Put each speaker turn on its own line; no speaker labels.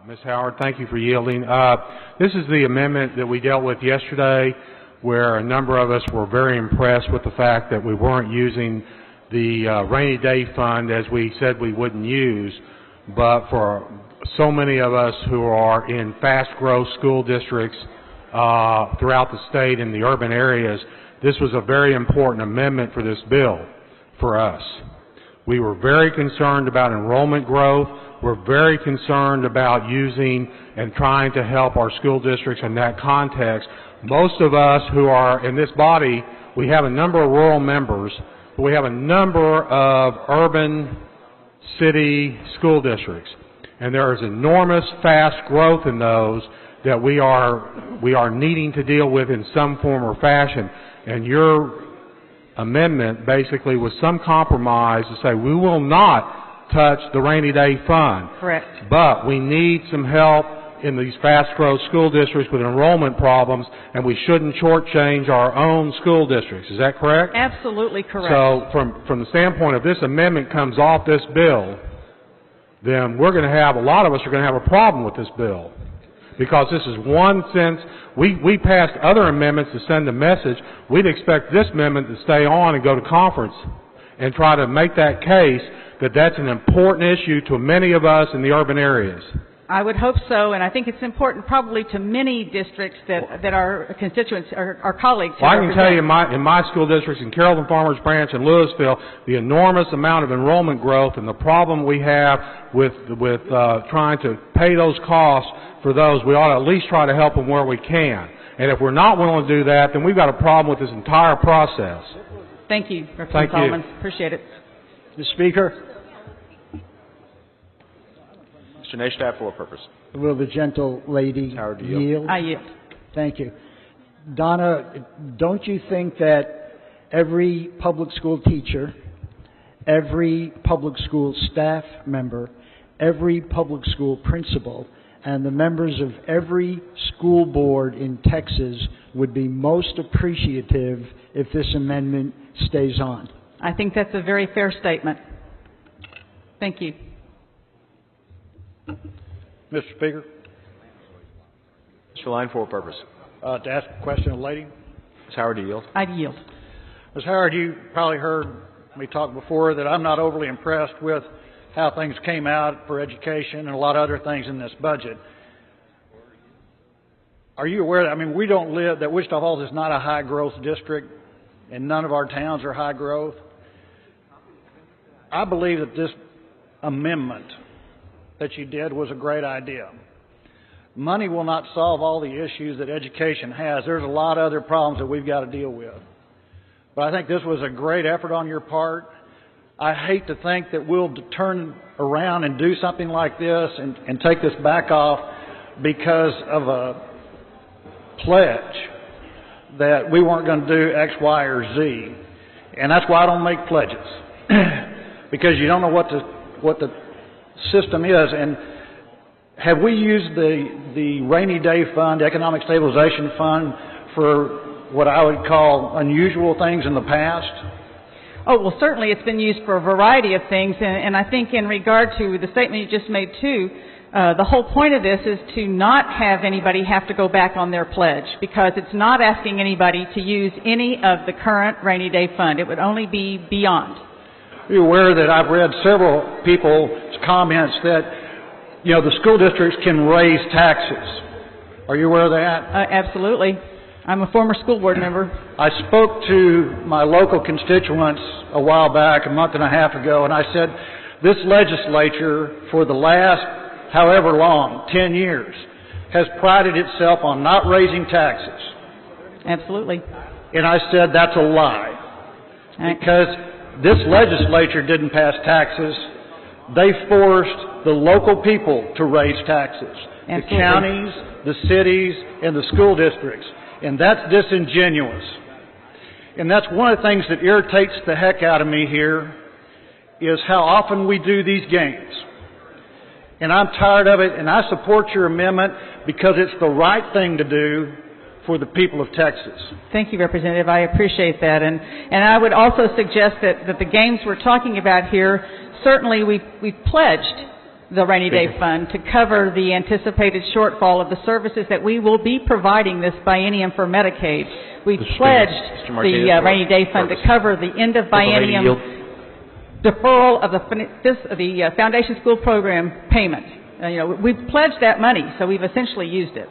Ms. Howard, thank you for yielding. This is the amendment that we dealt with yesterday, where a number of us were very impressed with the fact that we weren't using the rainy day fund as we said we wouldn't use, but for so many of us who are in fast growth school districts throughout the state in the urban areas, this was a very important amendment for this bill for us. We were very concerned about enrollment growth. We're very concerned about using and trying to help our school districts in that context. Most of us who are in this body, we have a number of rural members, but we have a number of urban city school districts. And there is enormous fast growth in those that we are needing to deal with in some form or fashion. And your amendment basically was some compromise to say we will not touch the rainy day fund.
Correct.
But we need some help in these fast growth school districts with enrollment problems, and we shouldn't shortchange our own school districts. Is that correct?
Absolutely correct.
So from the standpoint of this amendment comes off this bill, then we're going to have, a lot of us are going to have a problem with this bill. Because this is one sense, we passed other amendments to send a message. We'd expect this amendment to stay on and go to conference and try to make that case that that's an important issue to many of us in the urban areas.
I would hope so, and I think it's important probably to many districts that our constituents, our colleagues.
Well, I can tell you in my school districts in Carrollton Farmers Branch and Louisville, the enormous amount of enrollment growth and the problem we have with trying to pay those costs for those, we ought to at least try to help them where we can. And if we're not willing to do that, then we've got a problem with this entire process.
Thank you, Representative Solomon. Appreciate it.
Mr. Speaker.
Mr. Neistat, for a purpose.
Will the gentle lady
Howard,
yield?
I yield.
Thank you. Donna, don't you think that every public school teacher, every public school staff member, every public school principal, and the members of every school board in Texas would be most appreciative if this amendment stays on?
I think that's a very fair statement. Thank you.
Mr. Speaker.
Mr. Lyne, for a purpose.
To ask a question of the lady.
Ms. Howard, do you yield?
I yield.
Ms. Howard, you probably heard me talk before that I'm not overly impressed with how things came out for education and a lot of other things in this budget. Are you aware that, I mean, we don't live, that Wichita Falls is not a high growth district and none of our towns are high growth? I believe that this amendment that you did was a great idea. Money will not solve all the issues that education has. There's a lot of other problems that we've got to deal with. But I think this was a great effort on your part. I hate to think that we'll turn around and do something like this and take this back off because of a pledge that we weren't going to do X, Y, or Z. And that's why I don't make pledges. Because you don't know what the system is. And have we used the rainy day fund, economic stabilization fund, for what I would call unusual things in the past?
Oh, well, certainly it's been used for a variety of things, and I think in regard to the statement you just made, too, the whole point of this is to not have anybody have to go back on their pledge, because it's not asking anybody to use any of the current rainy day fund. It would only be beyond.
Are you aware that I've read several people's comments that, you know, the school districts can raise taxes? Are you aware of that?
Absolutely. I'm a former school board member.
I spoke to my local constituents a while back, a month and a half ago, and I said, this legislature for the last however long, 10 years, has prided itself on not raising taxes.
Absolutely.
And I said, that's a lie. Because this legislature didn't pass taxes. They forced the local people to raise taxes.
Absolutely.
The counties, the cities, and the school districts. And that's disingenuous. And that's one of the things that irritates the heck out of me here, is how often we do these games. And I'm tired of it, and I support your amendment because it's the right thing to do for the people of Texas.
Thank you, Representative. I appreciate that. And I would also suggest that the games we're talking about here, certainly we've pledged the rainy day fund to cover the anticipated shortfall of the services that we will be providing this biennium for Medicaid. We've pledged
Mr.
the
Martinez, for
rainy day fund to
purpose.
cover the end of
Will the lady
biennium
yield?
deferral of the foundation school program payment. We've pledged that money, so we've essentially used it.